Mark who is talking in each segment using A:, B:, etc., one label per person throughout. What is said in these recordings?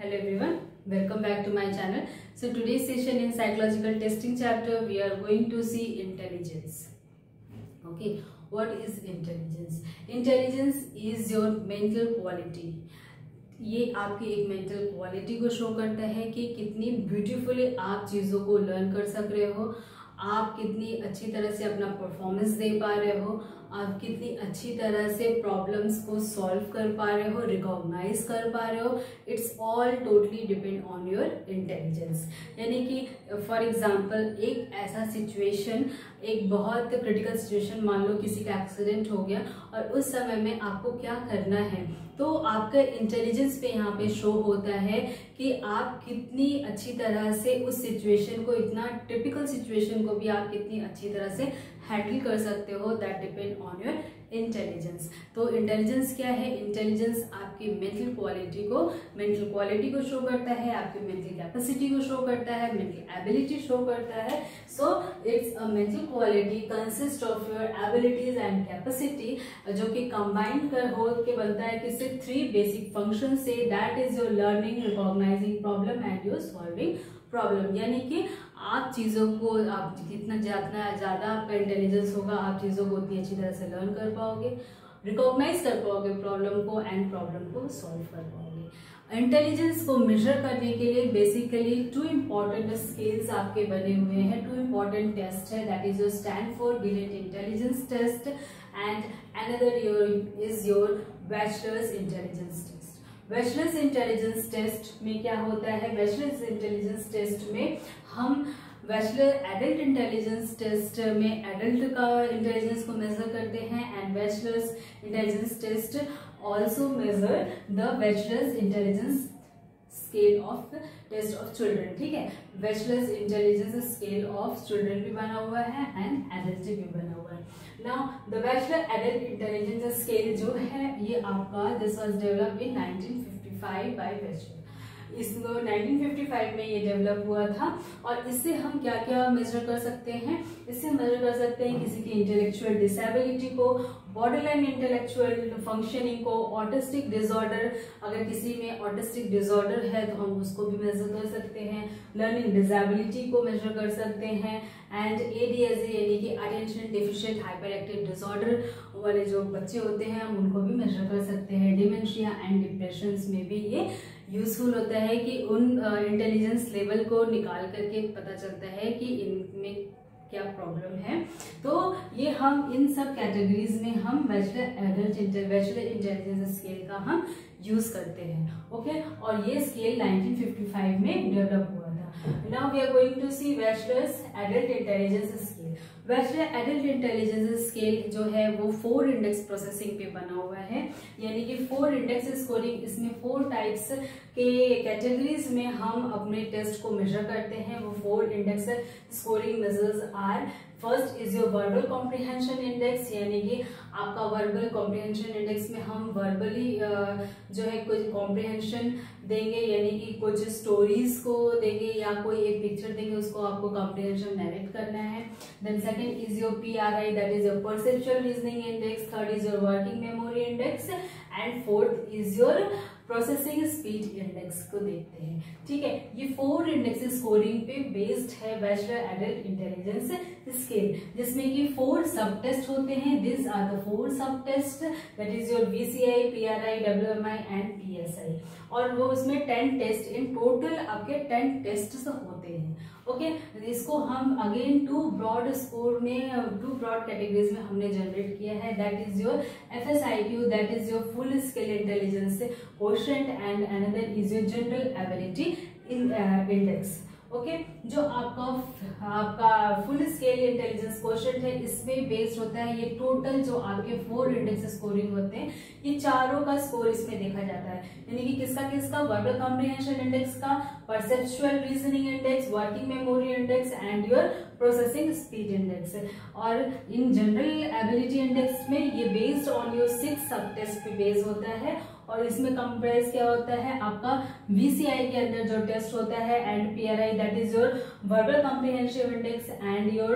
A: Hello everyone, welcome back to my channel. So today's session in psychological testing chapter we are going to see intelligence. Okay, what is intelligence? Intelligence is your mental quality. ये आपकी एक mental quality को show करता है कि कितनी beautifully आप चीज़ों को लर्न कर सक रहे हो, आप कितनी अच्छी तरह से अपना परफॉर्मेंस दे पा रहे हो, आप कितनी अच्छी तरह से प्रॉब्लम्स को सॉल्व कर पा रहे हो, रिकॉग्नाइज कर पा रहे हो. It's all totally depend on your intelligence. यानी कि फॉर एग्जांपल एक ऐसा सिचुएशन, एक बहुत क्रिटिकल सिचुएशन, मान लो किसी का एक्सीडेंट हो गया और उस समय में आपको क्या करना है, तो आपका इंटेलिजेंस पे यहाँ पे शो होता है कि आप कितनी अच्छी तरह से उस सिचुएशन को, इतना टिपिकल सिचुएशन को भी आप कितनी अच्छी तरह से हैंडल कर सकते हो. That depend on your intelligence. तो इंटेलिजेंस क्या है? इंटेलिजेंस आपकी मेंटल क्वालिटी को शो करता है, आपकी मेंटल कैपेसिटी को शो करता है, मेंटल एबिलिटी शो करता है. So it's a mental quality consist of your abilities and capacity, जो कि कंबाइंड हो के बनता है किससे? 3 बेसिक फंक्शन से. That is your learning, recognising problem and your solving problem. यानी कि आप चीज़ों को, आप जितना ज़्यादा आपका इंटेलिजेंस होगा, आप चीज़ों को उतनी अच्छी तरह से लर्न कर पाओगे, रिकॉग्नाइज कर पाओगे प्रॉब्लम को एंड प्रॉब्लम को सॉल्व कर पाओगे. इंटेलिजेंस को मेजर करने के लिए बेसिकली 2 इम्पॉर्टेंट स्केल्स आपके बने हुए हैं, 2 इम्पॉर्टेंट टेस्ट है. That is your Stanford Binet intelligence test and another is your Wechsler's intelligence test. Wechsler's intelligence test में क्या होता है? बैचलर्स इंटेलिजेंस टेस्ट में हम बैचलर एडल्ट इंटेलिजेंस टेस्ट में एडल्ट का इंटेलिजेंस को मेजर करते हैं and Wechsler's intelligence test also measure the Wechsler's intelligence scale of test of children. ठीक है, Wechsler's intelligence scale of children भी बना हुआ है एंड एडल्ट भी बना हुआ है. Now the Wechsler adult intelligence scale जो है ये आपका this was developed in 1955 by Wechsler. इसको 1955 में ये डेवलप हुआ था और इससे हम क्या क्या मेजर कर सकते हैं? इससे मेजर कर सकते हैं किसी की इंटेलेक्चुअल डिसेबिलिटी को, बॉर्डरलाइन इंटेलेक्चुअल फंक्शनिंग को, ऑटिस्टिक डिसऑर्डर, अगर किसी में ऑटिस्टिक डिसऑर्डर है तो हम उसको भी मेजर कर सकते हैं, लर्निंग डिसेबिलिटी को मेजर कर सकते हैं एंड ADHD यानी कि attention deficient hyper active disorder वाले जो बच्चे होते हैं हम उनको भी मेजर कर सकते हैं. डिमेंशिया एंड डिप्रेशन में भी ये यूजफुल होता है कि उन इंटेलिजेंस लेवल को निकाल करके पता चलता है कि इनमें क्या प्रॉब्लम है. तो ये हम इन सब कैटेगरीज में हम बैचलर इंटेलिजेंस स्केल का हम यूज करते हैं. ओके, और ये स्केल 1955 में डेवलप हुआ था. Now we are going to see Wechsler's adult intelligence scale. Wechsler adult intelligence scale जो है वो 4 इंडेक्स प्रोसेसिंग पे बना हुआ है. यानी कि 4 इंडेक्स स्कोरिंग, इसमें 4 टाइप्स के कैटेगरीज में हम अपने टेस्ट को मेजर करते हैं. वो 4 index scoring measures are. First is your verbal comprehension index, यानी कि आपका वर्बल कॉम्प्रिहेंशन इंडेक्स में हम वर्बली जो है कुछ कॉम्प्रिहेंशन देंगे, यानी कि कुछ स्टोरीज को देंगे या कोई एक पिक्चर देंगे, उसको आपको कॉम्प्रिहेंशन नरेट करना है. Then second is your PRI, that is your perceptual reasoning index. Third is your working memory index and fourth is your processing speed index को देखते हैं. ठीक है, ये 4 इंडेक्स स्कोरिंग पे बेस्ड है बैचलर एडल्ट इंटेलिजेंस स्केल, जिसमें कि 4 सब टेस्ट होते हैं. This are the 4 subtest, that is your VCI, PRI, WMI and PSI. और वो उसमें 10 टेस्ट, इन टोटल आपके 10 टेस्ट होते हैं. ओके, इसको हम अगेन 2 ब्रॉड स्कोर में, 2 ब्रॉड कैटेगरीज में हमने जनरेट किया है. That is your FSIQ, that is your full scale intelligence quotient and another is your general ability index. Okay, जो आपका फुल स्केल इंटेलिजेंस क्वोशिएंट है इसमें बेस्ड होता है. ये टोटल जो आपके 4 इंडेक्स स्कोरिंग होते हैं ये चारों का स्कोर इसमें देखा जाता है. यानी कि किसका वर्बल कॉम्प्रिहेंशन इंडेक्स का, perceptual reasoning index, working memory index and your processing speed index. और इन जनरल एबिलिटी इंडेक्स में ये बेस्ड ऑन योर 6 सब टेस्ट पे बेस्ड होता है. और इसमें कंप्राइज क्या होता है? आपका VCI के अंदर जो टेस्ट होता है and PRI, that is your verbal comprehension index and your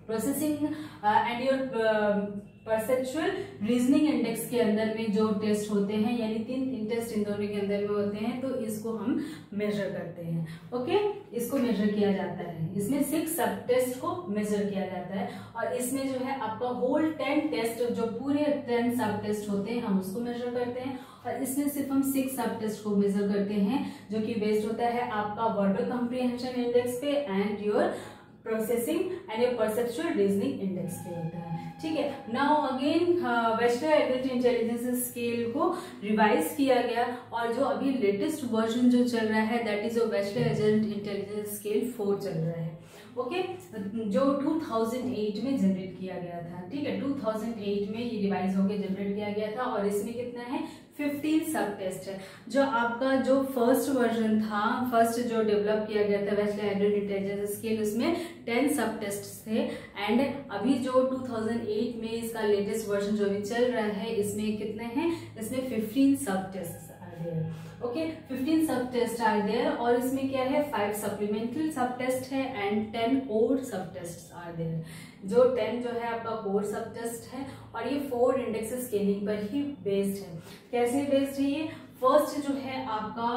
A: processing and your perceptual reasoning index के अंदर में जो टेस्ट होते हैं, यानी 3 टेस्ट इन दोनों के अंदर में होते हैं, तो इसको हम मेजर करते हैं। ओके, इसको मेजर किया जाता है। इसमें 6 सब टेस्ट को मेजर किया जाता है और इसमें जो है आपका होल 10 टेस्ट, जो पूरे 10 सब टेस्ट होते हैं, हम उसको मेजर करते हैं। और इसमें सिर्फ हम 6 सब टेस्ट को मेजर करते हैं, जो कि बेस्ड होता है आपका वर्बल कॉम्प्रिहेंशन इंडेक्स पे and your processing and your perceptual reasoning index पे होता है। ठीक है, now again Wester adult intelligence scale को रिवाइज किया गया और जो अभी लेटेस्ट वर्जन जो चल रहा है that is Wester adult intelligence scale 4 चल रहा है। ओके, जो 2008 में जनरेट किया गया था। ठीक है, 2008 में ये रिवाइज होकर जनरेट किया गया था और इसमें कितना है 15 सब टेस्ट है। जो आपका जो फर्स्ट वर्जन था, फर्स्ट जो डेवलप किया गया था वेस्टर एडल्ट इंटेलिजेंस स्केल, उसमें 10 सब टेस्ट थे एंड अभी जो 2008 में इसका लेटेस्ट वर्जन जो अभी चल रहा है, इसमें कितने हैं, इसमें 15 सब टेस्ट आर देयर। ओके, 15 सब टेस्ट आर देयर और इसमें क्या है 5 सप्लीमेंट्री सब टेस्ट है एंड 10 कोर सब टेस्ट आर देयर। जो 10 जो है आपका कोर सब टेस्ट है और ये 4 इंडेक्स स्केलिंग पर ही बेस्ड है। कैसे बेस्ड है ये? फर्स्ट जो है आपका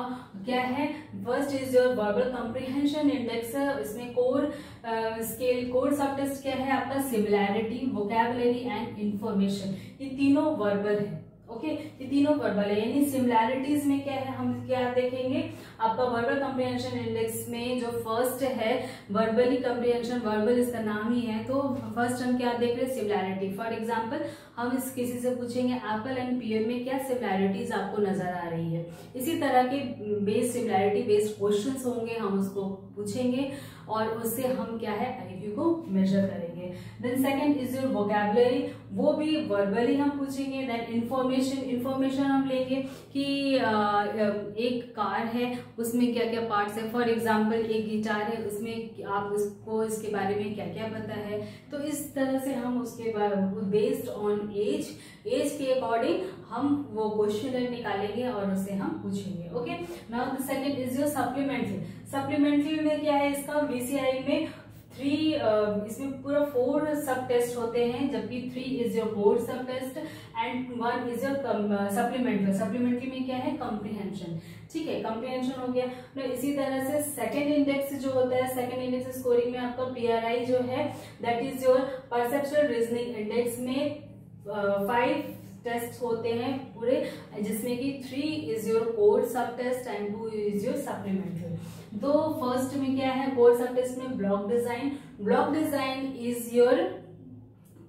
A: क्या है, first is your verbal comprehension index. इसमें कोर स्केल, कोर सब टेस्ट क्या है आपका, सिमिलैरिटी, वोकैबुलरी एंड इंफॉर्मेशन, ये तीनों वर्बल है। ओके, ये तीनों वर्बल है, यानी सिमिलैरिटीज में क्या है, हम क्या देखेंगे आपका वर्बल कॉम्प्रिहेंशन इंडेक्स में जो फर्स्ट है वर्बली कॉम्प्रिहेंशन, वर्बल इसका नाम ही है, तो फर्स्ट हम क्या देख रहे हैं, सिमिलैरिटी। फॉर एग्जांपल हम इस किसी से पूछेंगे एप्पल एंड पीयर में क्या सिमिलैरिटीज आपको नजर आ रही है, इसी तरह के बेस्ड सिमिलैरिटी बेस्ड क्वेश्चंस होंगे, हम उसको पूछेंगे और उससे हम क्या है आईक्यू को मेजर करेंगे। Then second is your vocabulary, वो भी वर्बली हम पूछेंगे। देन इंफॉर्मेशन हम लेंगे कि एक कार है उसमें क्या क्या पार्ट्स है, फॉर एग्जांपल एक गिटार है उसमें आप उसको इसके बारे में क्या क्या पता है, तो इस तरह से हम उसके बेस्ड ऑन एज के अकॉर्डिंग हम वो क्वेश्चन निकालेंगे और उससे हम पूछेंगे। Okay, now the second is your supplementary में क्या है इसका, वीसीआई में 3 इसमें पूरा 4 सब टेस्ट होते हैं, जबकि 3 इज योर कोर सब test and 1 is your supplementary में क्या है कॉम्प्रिहेंशन। ठीक है, कॉम्प्रिहेंशन हो गया। तो इसी तरह से सेकंड इंडेक्स जो होता है, सेकंड इंडेक्स स्कोरिंग में आपका पीआरआई जो है that is your perceptual reasoning index में 5 टेस्ट होते हैं पूरे, जिसमें कि 3 इज योर कोर सब test and 2 is your supplementary. तो फर्स्ट में क्या है, कोर सब टेस्ट में block design is your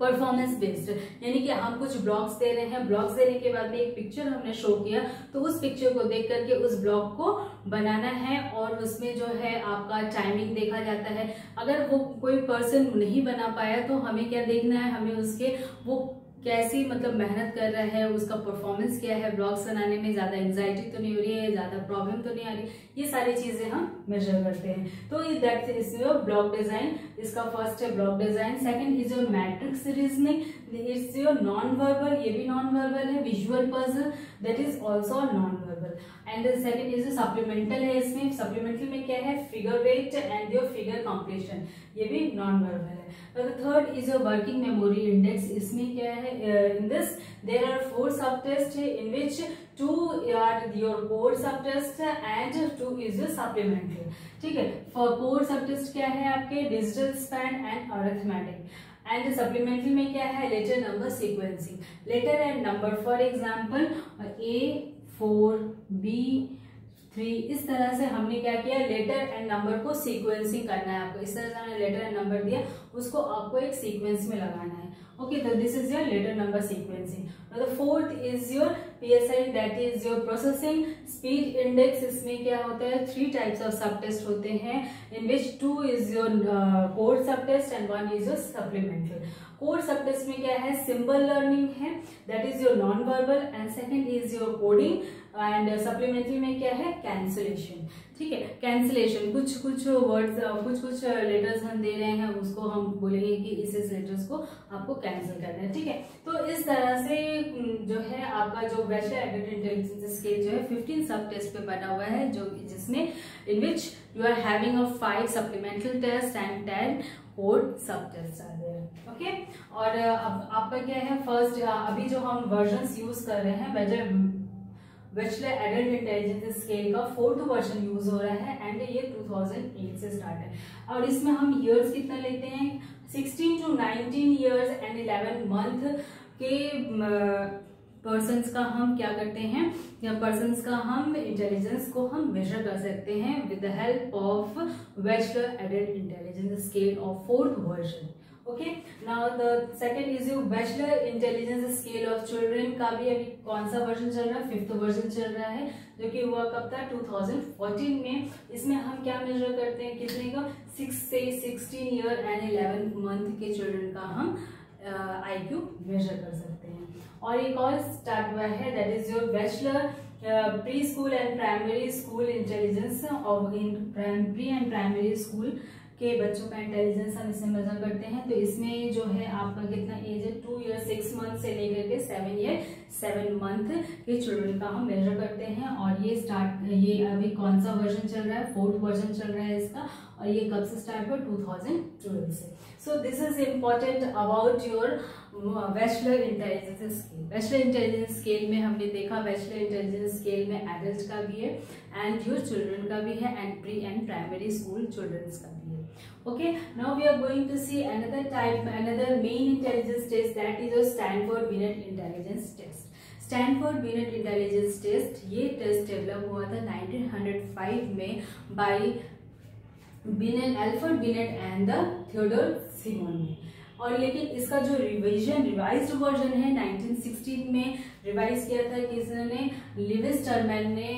A: performance based, यानी कि हम कुछ ब्लॉक्स दे रहे हैं, ब्लॉक्स देने के बाद में एक पिक्चर हमने शो किया, तो उस पिक्चर को देख करके उस ब्लॉक को बनाना है और उसमें जो है आपका टाइमिंग देखा जाता है। अगर वो कोई पर्सन नहीं बना पाया तो हमें क्या देखना है, हमें उसके वो कैसी मतलब मेहनत कर रहा है, उसका परफॉर्मेंस क्या है, ब्लॉग्स बनाने में ज्यादा एंजाइटी तो नहीं हो रही है, ज्यादा प्रॉब्लम तो नहीं आ रही, ये सारी चीजें हम मेजर करते हैं। तो that is your block design, इसका फर्स्ट है block design. Second is your matrix reasoning, it's your non verbal, ये भी नॉन वर्बल है। Visual puzzle that is also non verbal and second is supplemental है, इसमें सप्लीमेंटल में क्या है figure weight and your figure completion, ये भी नॉन वर्बल है। Third is your working memory index, इसमें क्या है in this there are 4 subtests in which 2 are your core subtest and 2 is your supplementary। ठीक है, for core subtest क्या है आपके digital span and arithmetic and supplementary में क्या है letter number sequencing, letter and number, for example A4 B3, इस तरह से हमने क्या किया लेटर एंड नंबर को सीक्वेंसिंग करना है आपको। इस तरह से हमने लेटर एंड नंबर दिया, उसको आपको एक सीक्वेंस में लगाना है। Okay, so this is your letter number sequencing. Now the fourth is your PSI, that is your processing speed index। इसमें क्या होता है 3 types of subtest होते हैं in which 2 is your core subtest and 1 is your supplementary। core subtest में क्या है symbol learning है, that is your non verbal, and second is your coding and supplementary में क्या है, कैंसिलेशन। ठीक है, कैंसिलेशन, कुछ वर्ड्स, कुछ लेटर्स हम दे रहे हैं, उसको हम बोलेंगे कि इस लेटर्स को आपको कैंसिल करना है। ठीक है, तो इस तरह से जो है आपका जो बैचलर एडेड इंटेलिजेंस स्केल जो है 15 सब टेस्ट पे बना हुआ है, जो जिसमें in which you are having a 5 supplementary test and 10 core सब टेस्ट आर देयर। ओके, और अब आपका क्या है, फर्स्ट अभी जो हम वर्जन्स यूज कर रहे हैं बैचलर एडल्ट इंटेलिजेंस स्केल का 4th वर्जन यूज हो रहा है एंड ये 2008 से स्टार्ट है। और इसमें हम ईयर्स कितना लेते हैं, 16 to 19 ईयर्स एंड 11 मंथ के पर्सन्स का हम क्या करते हैं, या पर्सन्स का हम इंटेलिजेंस को हम मेजर कर सकते हैं with the help of bachelor adult intelligence scale of 4th version. Okay, now the second is your Wechsler intelligence scale of children का भी अभी कौन सा वर्जन चल रहा है, 5th वर्जन चल रहा है, जो कि हुआ कब था, 2014 में। इसमें हम क्या मेजर करते हैं, कितने का, 6 से 16 ईयर एंड 11 मंथ के चिल्ड्रन का हम IQ मेजर कर सकते हैं। और एक और स्टार्ट हुआ है, that is your bachelor pre school and primary school intelligence of in pre and primary school के बच्चों का इंटेलिजेंस हम इसमें मेजर करते हैं। तो इसमें जो है आपका कितना एज है, 2 ईयर 6 मंथ से लेकर के 7 ईयर 7 मंथ के चिल्ड्रन का हम मेजर करते हैं। और ये अभी कौन सा वर्जन चल रहा है, 4th वर्जन चल रहा है इसका, और ये कब से स्टार्ट हुआ, 2012 से। So this is important about your Wechsler intelligence scale. Wechsler intelligence scale में हमने देखा, बैचलर इंटेलिजेंस स्केल में एडल्ट का भी है एंड योर चिल्ड्रन का भी है and pre and primary school childrens का भी है। Okay, now we are going to see another main intelligence test, that is your Stanford Binet intelligence test. Stanford Binet intelligence test, ये test develop हुआ था 1905 में by Alfred Binet and the Theodore Simon में। और लेकिन इसका जो revised version है 1916 में रिवाइज किया था किसने, लिविस टर्मैन ने,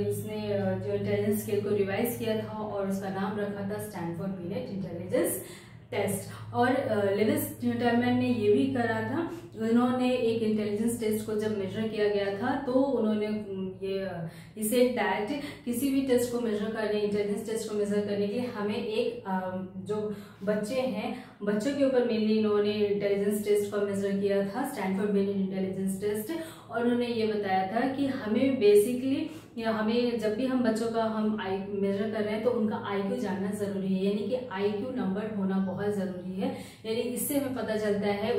A: इसने जो इंटेलिजेंस स्केल को रिवाइज किया था और उसका नाम रखा था स्टैनफोर्ड बिनेट इंटेलिजेंस टेस्ट। और लिविस टर्मैन ने ये भी करा था, उन्होंने एक इंटेलिजेंस टेस्ट को जब मेजर किया गया था तो उन्होंने ये सेड दैट किसी भी टेस्ट को मेजर करने, इंटेलिजेंस टेस्ट को मेजर करने के लिए हमें एक जो बच्चे हैं, बच्चों के ऊपर मेनली इन्होंने इंटेलिजेंस टेस्ट को मेजर किया था, स्टैनफोर्ड बिनेट इंटेलिजेंस टेस्ट। और उन्होंने ये बताया था कि हमें बेसिकली हमें जब भी हम बच्चों का हम मेजर कर रहे हैं तो उनका IQ जानना जरूरी है, यानी कि IQ नंबर होना बहुत जरूरी है। यानी इससे हमें पता चलता है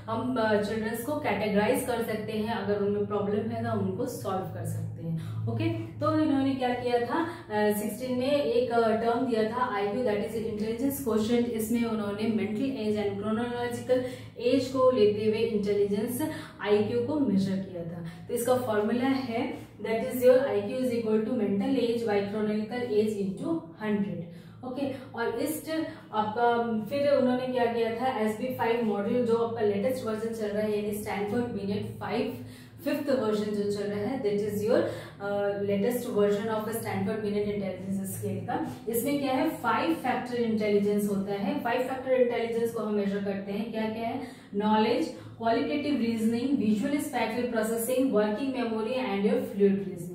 A: हम चिल्ड्रंस को कैटेगराइज कर सकते हैं, अगर उनमें प्रॉब्लम है तो उनको सॉल्व कर सकते हैं। ओके, तो इन्होंने क्या किया था, 16 में एक टर्म दिया था IQ, that is intelligence quotient. इसमें उन्होंने mental as and chronological age को लेते हुए इंटेलिजेंस IQ को मेजर किया था। तो इसका फॉर्मूला है that is your IQ is equal to mental age by chronological age into 100। Okay, और इस आपका फिर उन्होंने क्या किया था, SB5 मॉड्यूल जो आपका लेटेस्ट वर्जन चल रहा है, यानी स्टैनफोर्ड बिनेट 5th वर्जन जो चल रहा है, that is your latest version of Stanford Binet intelligence scale का। इसमें क्या है, 5 फैक्टर इंटेलिजेंस होता है। 5 फैक्टर इंटेलिजेंस को हम मेजर करते हैं, क्या क्या है, knowledge, qualitative reasoning, visual spatial processing, working memory and your fluid reasoning.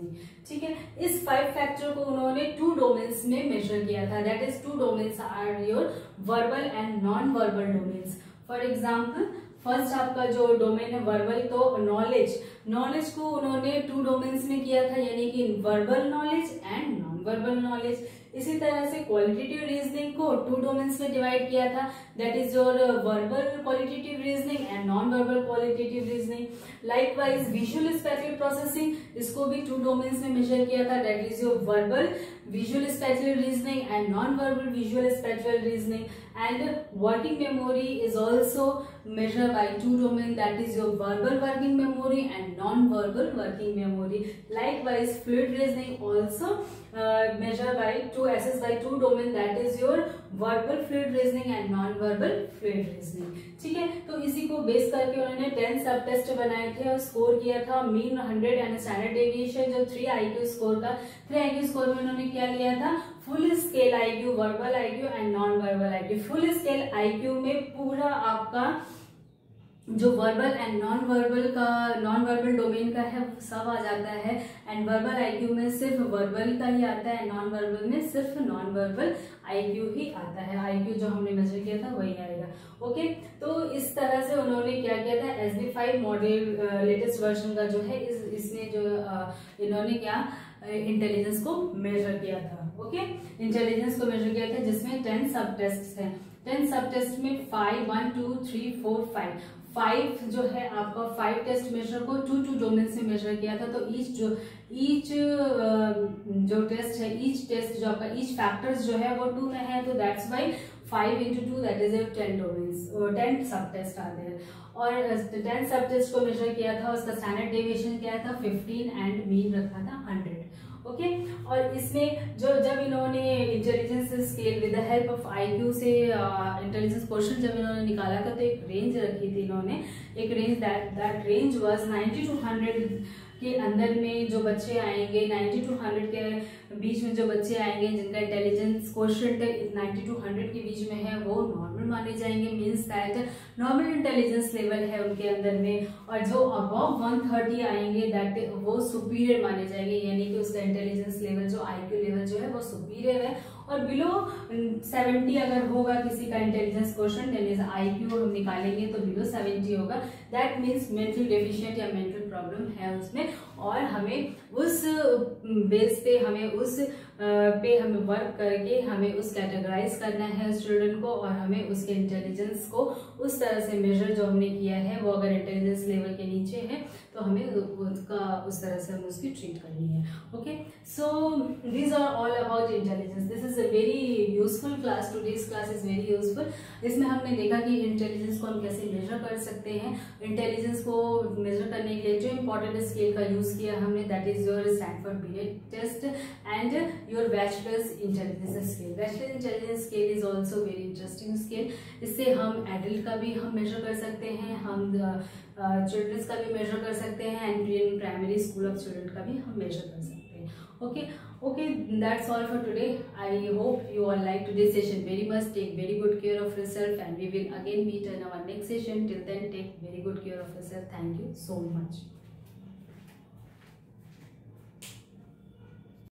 A: ठीक है, इस 5 फैक्टर को उन्होंने 2 डोमेन्स में मेजर किया था, that is 2 domains are your verbal and non verbal domains. For example, first आपका जो डोमेन है वर्बल, तो नॉलेज को उन्होंने 2 डोमेन्स में किया था, यानी कि verbal knowledge and non verbal knowledge. इसी तरह से क्वालिटेटिव रीजनिंग को 2 डोमेन्स में डिवाइड किया था, that is your verbal qualitative reasoning and non verbal qualitative reasoning. Likewise visual spatial processing, इसको भी 2 डोमेन्स में मेजर किया था, that is your verbal visual spatial reasoning and non verbal visual spatial reasoning. And working memory is also measured by 2 domains, that is your verbal working memory and non-verbal working memory. Likewise, fluid reasoning also measured by assessed by 2 domains, that is your verbal fluid reasoning and non-verbal fluid reasoning. ठीक है, तो इसी को base करके उन्होंने 10 सब test बनाए थे और स्कोर किया था मीन 100 एंड स्टैंडर्ड डेविएशन जो 3 IQ स्कोर का। 3 IQ स्कोर में उन्होंने क्या लिया था, full scale IQ, verbal IQ and non verbal IQ। Full scale IQ में पूरा आपका जो verbal and non verbal domain का है सब आ जाता है। एंड वर्बल आईक्यू में सिर्फ वर्बल का ही आता है, नॉन वर्बल में सिर्फ नॉन वर्बल आईक्यू ही आता है। आईक्यू जो हमने मेजर किया था वही आएगा। ओके, तो इस तरह से उन्होंने क्या किया था, SB5 मॉडल लेटेस्ट वर्जन का जो है इसने जो इन्होंने क्या इंटेलिजेंस को मेजर किया था। ओके, इंटेलिजेंस को मेजर किया था जिसमें 10 सब टेस्ट है। 10 सब टेस्ट में 5 1 2 3 4 5 जो है आपका 5 टेस्ट मेजर को 2 डोमेन से मेजर किया था। तो ईच जो टेस्ट है, ईच टेस्ट जो आपका ईच फैक्टर्स जो है वो 2 में है, तो that's why 5 into 2 that is 10 domains, 10 सब टेस्ट आते हैं। और 10 सब टेस्ट को मेजर किया था, उसका स्टैंडर्ड डेविएशन क्या था 15 एंड मीन रखा था 100। ओके, और इसमें जब इन्होंने intelligence scale with the help of IQ से इंटेलिजेंस क्वेश्चन जब इन्होंने निकाला था, तो एक रेंज रखी थी इन्होंने, एक range that range was 90 to 100 के अंदर में जो बच्चे आएंगे, 90 to 100 के बीच में जो बच्चे आएंगे जिनका इंटेलिजेंस क्वोशिएंट 90 to 100 के बीच में है, वो नॉर्मल माने जाएंगे। Means that normal intelligence level है उनके अंदर में। और जो अबव 130 आएंगे दैट वो सुपीरियर माने जाएंगे, यानी कि उसका इंटेलिजेंस लेवल जो आईक्यू लेवल जो है वो सुपीरियर है। और बिलो 70 अगर होगा किसी का इंटेलिजेंस क्वोशिएंट यानी आईक्यू हम निकालेंगे तो बिलो 70 होगा, दैट मीन्स मेंटल डेफिशिएंट या मेंटल प्रॉब्लम है उसमें। और हमें उस बेस पे हमें वर्क करके हमें उस कैटेगराइज करना है स्टूडेंट को, और हमें उसके इंटेलिजेंस को उस तरह से मेजर जो हमने किया है, वो अगर इंटेलिजेंस लेवल के नीचे है तो हमें उसका उस तरह से हमें उसकी ट्रीट करनी है। Okay, so these are all about intelligence. This is a very useful class, today's class is very useful. इसमें हमने देखा कि इंटेलिजेंस को हम कैसे मेजर कर सकते हैं। इंटेलिजेंस को मेजर करने के लिए जो इंपॉर्टेंट स्केल का यूज किया हमने, that is your Stanford Binet test and your Wechsler's intelligence scale. Wechsler intelligence scale is also very interesting scale. इससे हम एडल्ट का भी हम मेजर कर सकते हैं, हम चिल्ड्रंस का भी मेजर कर सकते हैं, and in primary school of children का भी हम मेजर कर सकते हैं। Okay, that's all for today. I hope you all like today's session very much. Take very good care of yourself, and we will again meet in our next session. Till then, take very good care of yourself. Thank you so much.